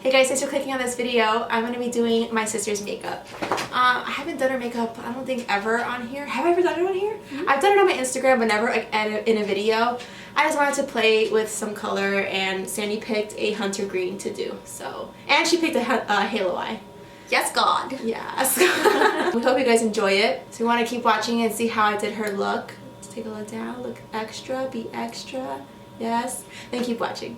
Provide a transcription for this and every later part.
Hey guys, thanks for clicking on this video. I'm going to be doing my sister's makeup. I haven't done her makeup, I don't think, ever on here. Have I ever done it on here? Mm-hmm. I've done it on my Instagram, but never like in a video. I just wanted to play with some color, and Sandy picked a hunter green to do. So, and she picked a halo eye. Yes, God. Yes. We hope you guys enjoy it. So you want to keep watching and see how I did her look. Let's take a look down. Look extra. Be extra. Yes. Then keep watching.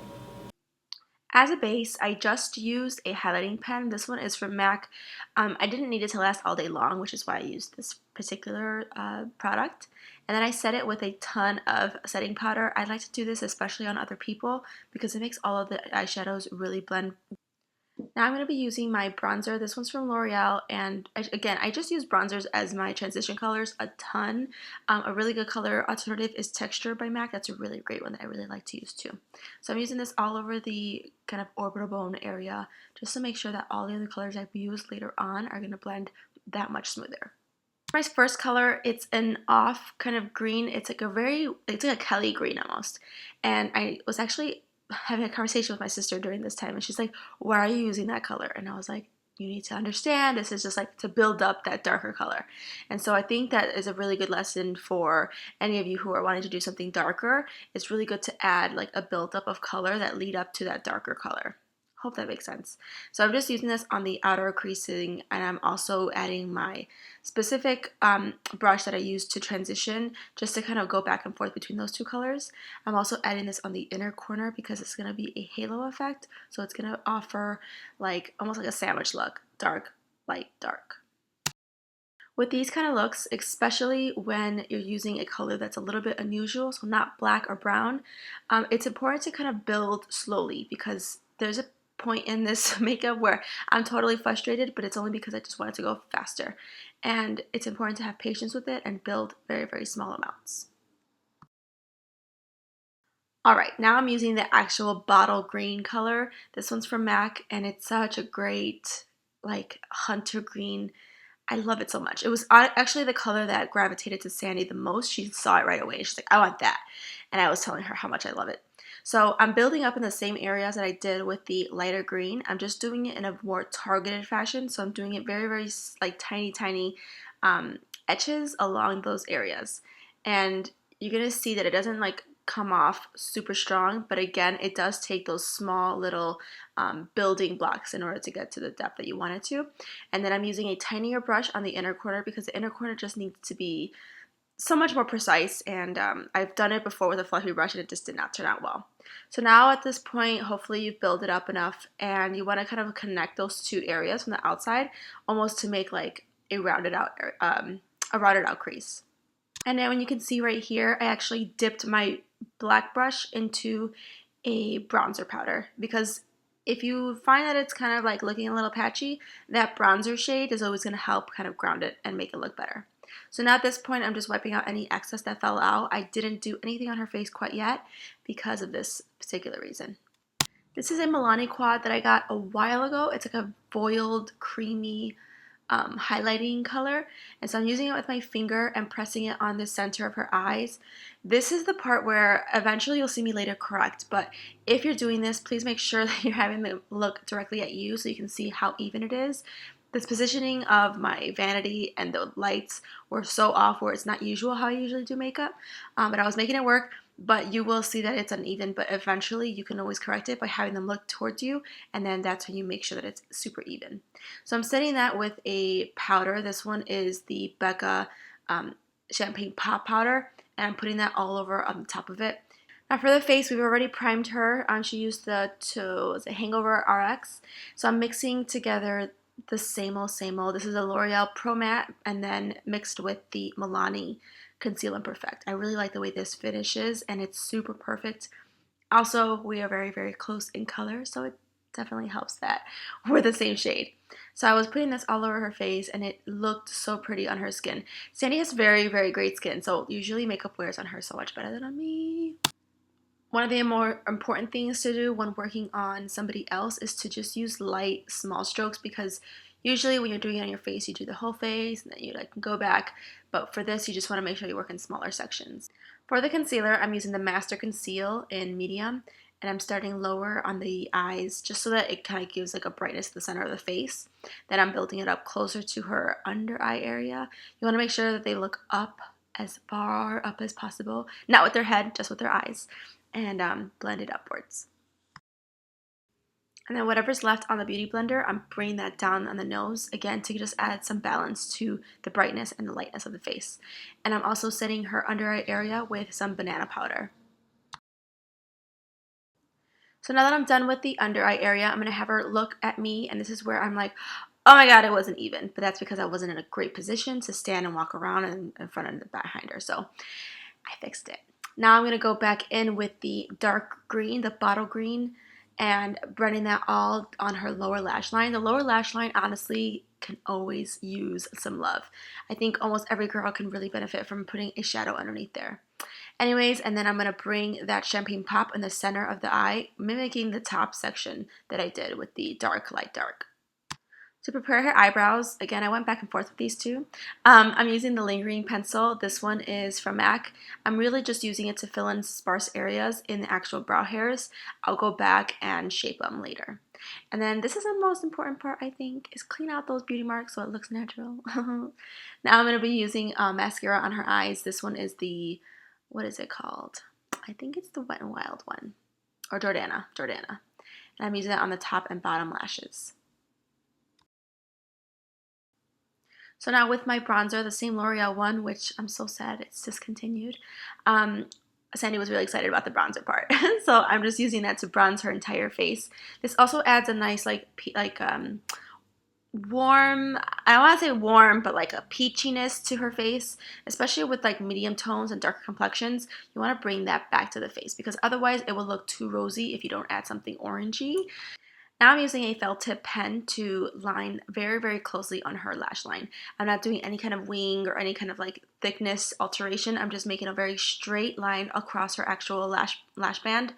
As a base, I just used a highlighting pen. This one is from MAC. I didn't need it to last all day long, which is why I used this particular product. And then I set it with a ton of setting powder. I like to do this especially on other people because it makes all of the eyeshadows really blend. Now I'm going to be using my bronzer. This one's from L'Oreal, and again, I just use bronzers as my transition colors a ton. A really good color alternative is Texture by MAC. That's a really great one that I really like to use too. So I'm using this all over the kind of orbital bone area just to make sure that all the other colors I use later on are going to blend that much smoother. My first color, it's an off kind of green. It's like a Kelly green almost. And I was actually having a conversation with my sister during this time, and she's like, why are you using that color? And I was like, you need to understand, this is just like to build up that darker color. And so I think that is a really good lesson for any of you who are wanting to do something darker. It's really good to add like a buildup of color that lead up to that darker color. Hope that makes sense. So I'm just using this on the outer creasing, and I'm also adding my specific brush that I use to transition just to kind of go back and forth between those two colors. I'm also adding this on the inner corner because it's going to be a halo effect. So it's going to offer like almost like a sandwich look, dark, light, dark. With these kind of looks, especially when you're using a color that's a little bit unusual, so not black or brown, it's important to kind of build slowly because there's a point in this makeup where I'm totally frustrated, but it's only because I just wanted to go faster. And it's important to have patience with it and build very, very small amounts. Alright, now I'm using the actual bottle green color. This one's from MAC, and it's such a great, like, hunter green. I love it so much. It was actually the color that gravitated to Sandy the most. She saw it right away. She's like, I want that. And I was telling her how much I love it. So I'm building up in the same areas that I did with the lighter green. I'm just doing it in a more targeted fashion. So I'm doing it very, very like tiny etches along those areas. And you're going to see that it doesn't like come off super strong, but again, it does take those small little building blocks in order to get to the depth that you want it to. And then I'm using a tinier brush on the inner corner because the inner corner just needs to be so much more precise, and I've done it before with a fluffy brush and it just did not turn out well. So now at this point, hopefully you've built it up enough and you want to kind of connect those two areas from the outside almost to make like a rounded out crease. And now when you can see right here, I actually dipped my black brush into a bronzer powder because if you find that it's kind of like looking a little patchy, that bronzer shade is always going to help kind of ground it and make it look better. So now at this point, I'm just wiping out any excess that fell out. I didn't do anything on her face quite yet because of this particular reason. This is a Milani quad that I got a while ago. It's like a foiled, creamy highlighting color. And so I'm using it with my finger and pressing it on the center of her eyes. This is the part where eventually you'll see me later correct, but if you're doing this, please make sure that you're having them look directly at you so you can see how even it is. This positioning of my vanity and the lights were so off where it's not usual how I usually do makeup, but I was making it work. But you will see that it's uneven, but eventually you can always correct it by having them look towards you, and then that's when you make sure that it's super even. So I'm setting that with a powder. This one is the Becca Champagne Pop Powder, and I'm putting that all over on the top of it. Now for the face, we've already primed her. She used the Hangover RX. So I'm mixing together the same old. This is a L'Oreal Pro Matte, and then mixed with the Milani Conceal and Perfect. I really like the way this finishes, and it's super perfect. Also, we are very, very close in color, so it definitely helps that we're the same shade. So I was putting this all over her face, and it looked so pretty on her skin. Sandy has very, very great skin, so usually makeup wears on her so much better than on me. One of the more important things to do when working on somebody else is to just use light, small strokes, because usually when you're doing it on your face, you do the whole face and then you like go back. But for this, you just want to make sure you work in smaller sections. For the concealer, I'm using the Master Conceal in medium, and I'm starting lower on the eyes just so that it kind of gives like a brightness to the center of the face. Then I'm building it up closer to her under eye area. You want to make sure that they look up, as far up as possible, not with their head, just with their eyes, and blend it upwards. And then whatever's left on the Beauty Blender, I'm bringing that down on the nose, again, to just add some balance to the brightness and the lightness of the face. And I'm also setting her under eye area with some banana powder. So now that I'm done with the under eye area, I'm going to have her look at me, and this is where I'm like, oh my god, it wasn't even. But that's because I wasn't in a great position to stand and walk around in front and behind her. So I fixed it. Now I'm going to go back in with the dark green, the bottle green, and blending that all on her lower lash line. The lower lash line, honestly, can always use some love. I think almost every girl can really benefit from putting a shadow underneath there. Anyways, and then I'm going to bring that champagne pop in the center of the eye, mimicking the top section that I did with the dark, light dark. To prepare her eyebrows, again, I went back and forth with these two. I'm using the lingering pencil. This one is from MAC. I'm really just using it to fill in sparse areas in the actual brow hairs. I'll go back and shape them later. And then this is the most important part, I think, is clean out those beauty marks so it looks natural. Now I'm going to be using mascara on her eyes. This one is the, what is it called? I think it's the Wet n Wild one, or Jordana. And I'm using it on the top and bottom lashes. So now with my bronzer, the same Loreal one, which I'm so sad it's discontinued. Sandy was really excited about the bronzer part. So I'm just using that to bronze her entire face. This also adds a nice warm, I don't want to say warm, but like a peachiness to her face, especially with like medium tones and darker complexions. You want to bring that back to the face because otherwise it will look too rosy if you don't add something orangey. Now I'm using a felt tip pen to line very, very closely on her lash line. I'm not doing any kind of wing or any kind of like thickness alteration. I'm just making a very straight line across her actual lash band.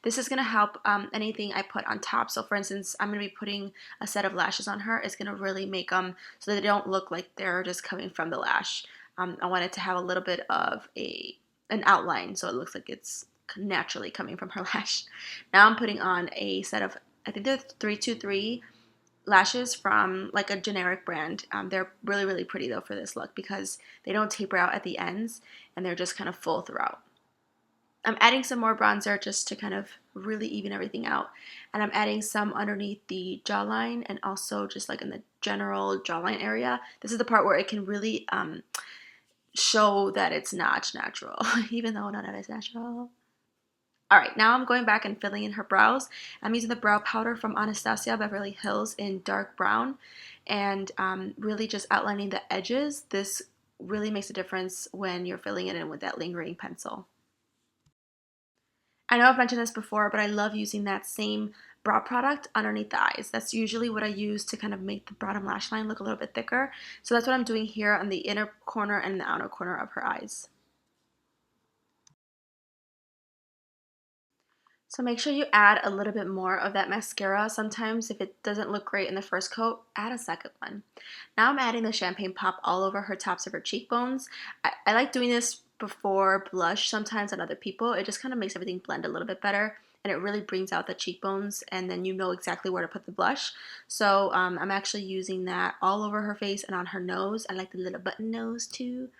This is going to help anything I put on top. So for instance, I'm going to be putting a set of lashes on her. It's going to really make them so they don't look like they're just coming from the lash. I want it to have a little bit of an outline so it looks like it's naturally coming from her lash. Now I'm putting on a set of, I think they're 323 lashes from like a generic brand. They're really, really pretty though for this look because they don't taper out at the ends and they're just kind of full throughout. I'm adding some more bronzer just to kind of really even everything out. And I'm adding some underneath the jawline and also just like in the general jawline area. This is the part where it can really show that it's not natural, even though none of it is natural. Alright, now I'm going back and filling in her brows. I'm using the brow powder from Anastasia Beverly Hills in dark brown and really just outlining the edges. This really makes a difference when you're filling it in with that lingering pencil. I know I've mentioned this before, but I love using that same brow product underneath the eyes. That's usually what I use to kind of make the bottom lash line look a little bit thicker. So that's what I'm doing here on the inner corner and the outer corner of her eyes. So make sure you add a little bit more of that mascara. Sometimes if it doesn't look great in the first coat, add a second one. Now I'm adding the champagne pop all over her tops of her cheekbones. I like doing this before blush sometimes on other people. It just kind of makes everything blend a little bit better and it really brings out the cheekbones and then you know exactly where to put the blush. So I'm actually using that all over her face and on her nose. I like the little button nose too.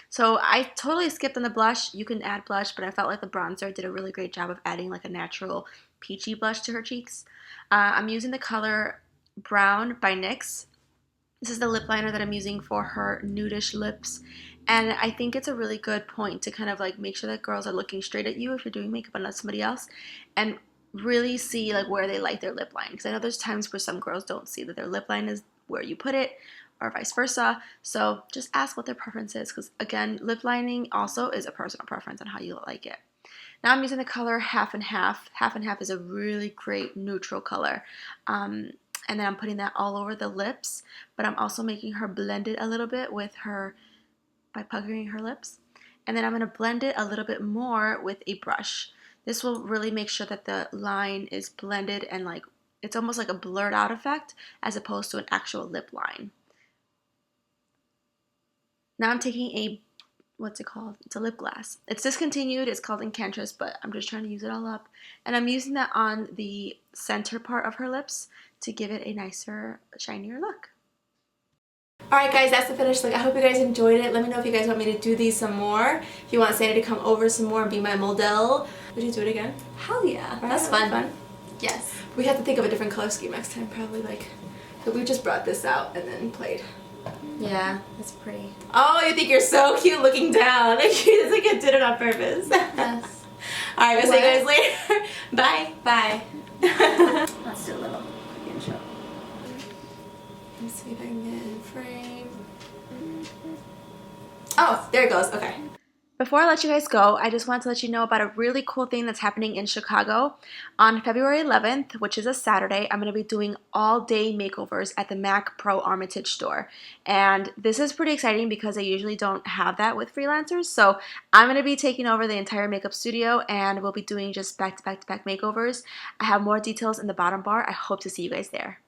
So I totally skipped on the blush. You can add blush, but I felt like the bronzer did a really great job of adding like a natural peachy blush to her cheeks. I'm using the color Brown by NYX. This is the lip liner that I'm using for her nudish lips. And I think it's a really good point to kind of like make sure that girls are looking straight at you if you're doing makeup on somebody else and really see like where they like their lip line. Because I know there's times where some girls don't see that their lip line is where you put it or vice versa. So just ask what their preference is because again, lip lining also is a personal preference on how you like it. Now I'm using the color Half and Half. Half and Half is a really great neutral color. And then I'm putting that all over the lips, but I'm also making her blend it a little bit with her, by puckering her lips. And then I'm going to blend it a little bit more with a brush. This will really make sure that the line is blended and like, it's almost like a blurred out effect as opposed to an actual lip line. Now I'm taking a what's it called? It's a lip gloss. It's discontinued. It's called Enchantress, but I'm just trying to use it all up. And I'm using that on the center part of her lips to give it a nicer, shinier look. Alright guys, that's the finished look. I hope you guys enjoyed it. Let me know if you guys want me to do these some more. If you want Sandy to come over some more and be my model. Would you do it again? Hell yeah. Right? That's fun. Yes. We have to think of a different color scheme next time, probably like, but we just brought this out and then played. Yeah, that's pretty. Oh, you think you're so cute looking down. It's like I did it on purpose. Yes. Alright, we'll see you guys later. Bye. Bye. Let's do a little quick intro. Let's see if I can get in frame. Oh, there it goes. Okay. Before I let you guys go, I just wanted to let you know about a really cool thing that's happening in Chicago. On February 11th, which is a Saturday, I'm going to be doing all-day makeovers at the Mac Pro Armitage store. And this is pretty exciting because I usually don't have that with freelancers. So I'm going to be taking over the entire makeup studio and we'll be doing just back-to-back-to-back makeovers. I have more details in the bottom bar. I hope to see you guys there.